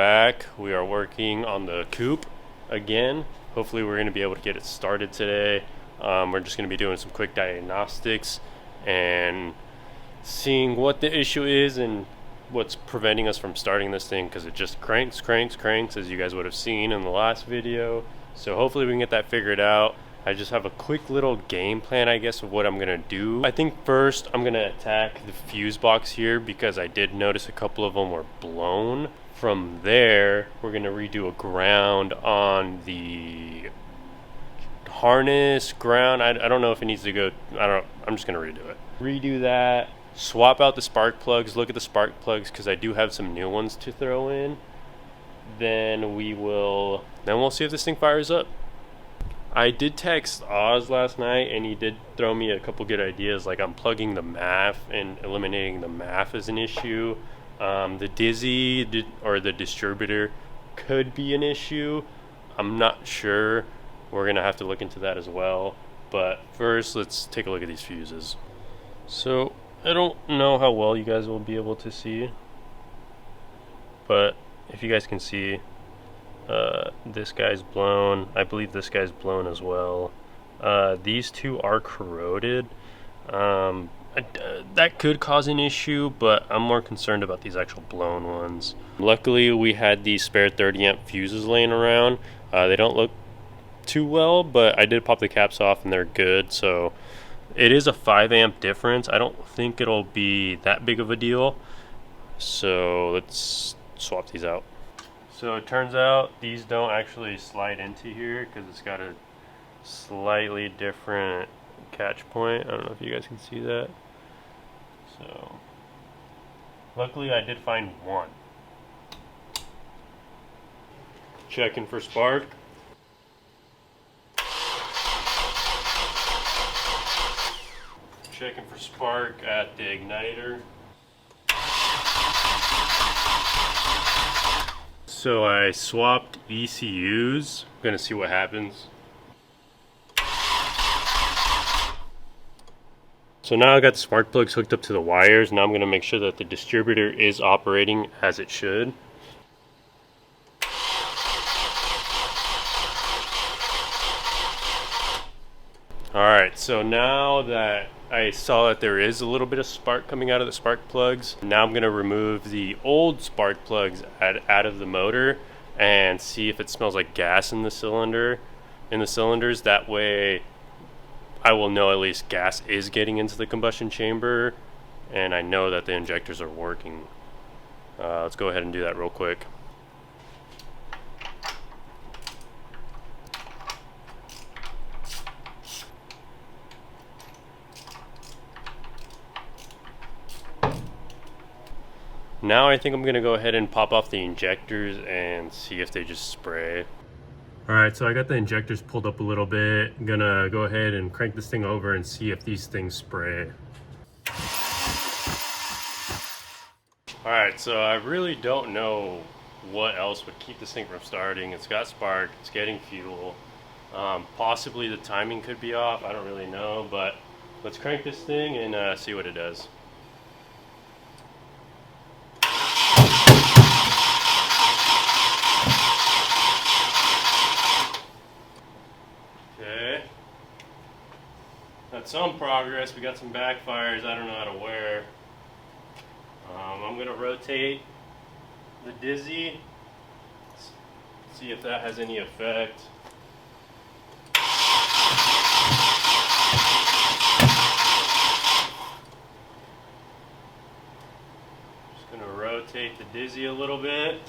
back. We are working on the Coupe again. Hopefully we're going to be able to get it started today. We're just going to be doing some quick diagnostics and seeing what the issue is and what's preventing us from starting this thing, because it just cranks as you guys would have seen in the last video. So hopefully we can get that figured out. I just have a quick little game plan, I guess, of what I'm gonna do. I think first I'm gonna attack the fuse box here because I did notice a couple of them were blown. From there, we're gonna redo a ground on the harness ground. I don't know if it needs to go, I'm just gonna redo it. Redo that, swap out the spark plugs, look at the spark plugs because I do have some new ones to throw in. Then we'll see if this thing fires up. I did text Oz last night and he did throw me a couple good ideas, like unplugging the MAF and eliminating the MAF as an issue. The dizzy or the distributor could be an issue. I'm not sure. We're gonna have to look into that as well. But first, let's take a look at these fuses. So I don't know how well you guys will be able to see, but if you guys can see, this guy's blown. I believe this guy's blown as well. These two are corroded. That could cause an issue, but I'm more concerned about these actual blown ones. Luckily, we had these spare 30 amp fuses laying around. They don't look too well, but I did pop the caps off and they're good. So it is a 5 amp difference. I don't think it'll be that big of a deal. So let's swap these out. So it turns out these don't actually slide into here because it's got a slightly different catch point. I don't know if you guys can see that. So luckily I did find one. Checking for spark. Checking for spark at the igniter. So I swapped ECUs. I'm gonna see what happens. So now I got the spark plugs hooked up to the wires. Now I'm gonna make sure that the distributor is operating as it should. Alright, so now that I saw that there is a little bit of spark coming out of the spark plugs, now I'm going to remove the old spark plugs out of the motor and see if it smells like gas in the cylinders. That way I will know at least gas is getting into the combustion chamber and I know that the injectors are working. Let's go ahead and do that real quick. Now I think I'm gonna go ahead and pop off the injectors and see if they just spray. Alright, so I got the injectors pulled up a little bit. I'm gonna go ahead and crank this thing over and see if these things spray. Alright, so I really don't know what else would keep this thing from starting. It's got spark, it's getting fuel. Possibly the timing could be off, I don't really know, but let's crank this thing and see what it does. Got some progress, we got some backfires, I don't know how to wear. I'm going to rotate the dizzy, see if that has any effect. Just going to rotate the dizzy a little bit.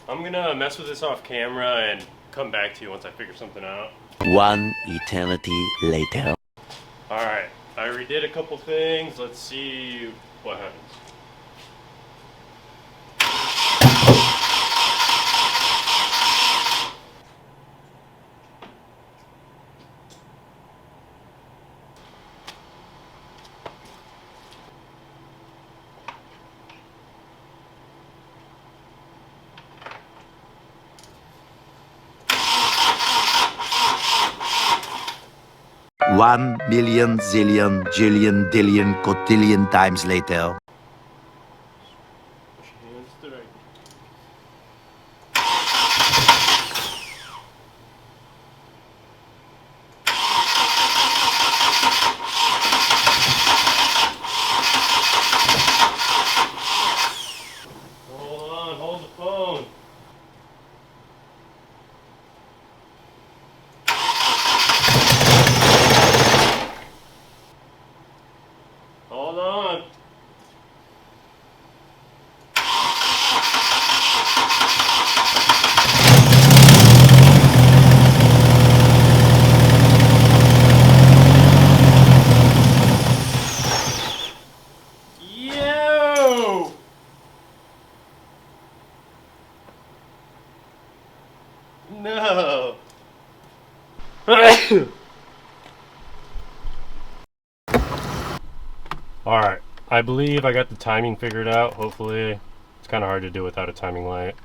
I'm gonna mess with this off camera and come back to you once I figure something out. One eternity later. Alright, I redid a couple things. Let's see what happens. 1,000,000 zillion jillion dillion cotillion times later. Hold the phone. Hold on. Yo! No. Alright, I believe I got the timing figured out, hopefully. It's kind of hard to do without a timing light.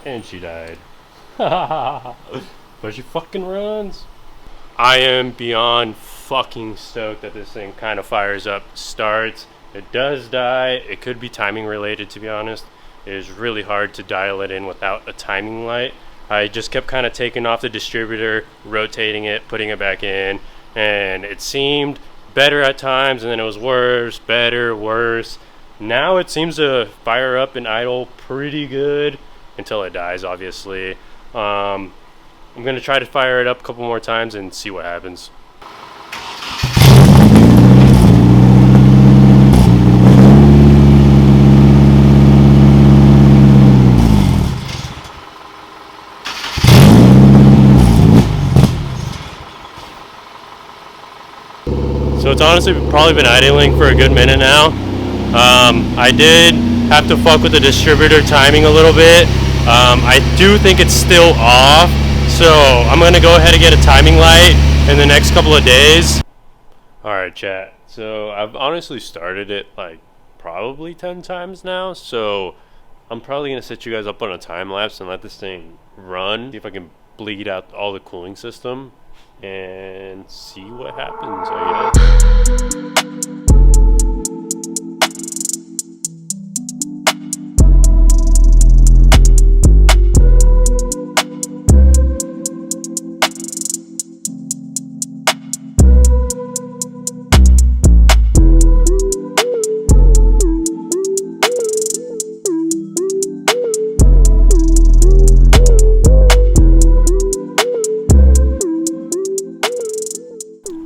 And she died. But she fucking runs. I am beyond fucking stoked that this thing kind of fires up, starts. It does die. It could be timing related, to be honest. It is really hard to dial it in without a timing light. I just kept kind of taking off the distributor, rotating it, putting it back in, and it seemed better at times, and then it was worse, better, worse. Now it seems to fire up and idle pretty good until it dies, obviously. I'm gonna try to fire it up a couple more times and see what happens. So it's honestly probably been idling for a good minute now. I did have to fuck with the distributor timing a little bit. I do think it's still off, so I'm gonna go ahead and get a timing light in the next couple of days. Alright, chat, so I've honestly started it like probably 10 times now, so I'm probably gonna set you guys up on a time lapse and let this thing run, see if I can bleed out all the cooling system and see what happens, I guess.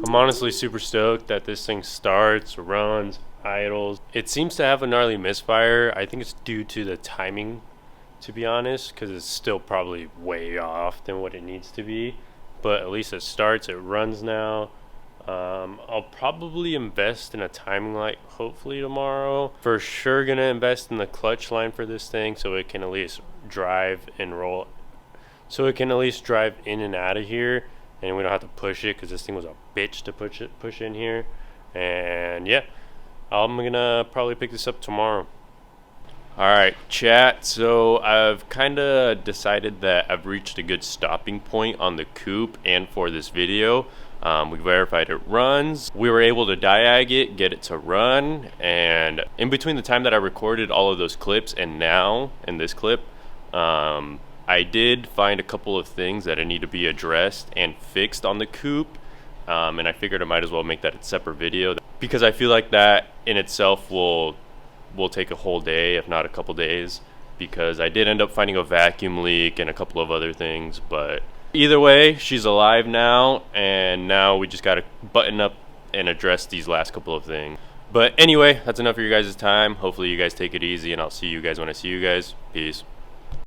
I'm honestly super stoked that this thing starts, runs, idles. It seems to have a gnarly misfire. I think it's due to the timing, to be honest, because it's still probably way off than what it needs to be. But at least it starts, it runs now. I'll probably invest in a timing light hopefully tomorrow. For sure gonna invest in the clutch line for this thing so it can at least drive and roll. So it can at least drive in and out of here, and we don't have to push it because this thing was a bitch to push in here. And yeah, I'm gonna probably pick this up tomorrow. Alright, chat, so I've kind of decided that I've reached a good stopping point on the Coupe and for this video. We verified it runs. We were able to diag it, get it to run, and in between the time that I recorded all of those clips and now in this clip, I did find a couple of things that need to be addressed and fixed on the Coupe, and I figured I might as well make that a separate video because I feel like that in itself will take a whole day, if not a couple days, because I did end up finding a vacuum leak and a couple of other things. But either way, she's alive now, and now we just gotta button up and address these last couple of things. But anyway, that's enough for you guys' time. Hopefully you guys take it easy, and I'll see you guys when I see you guys. Peace.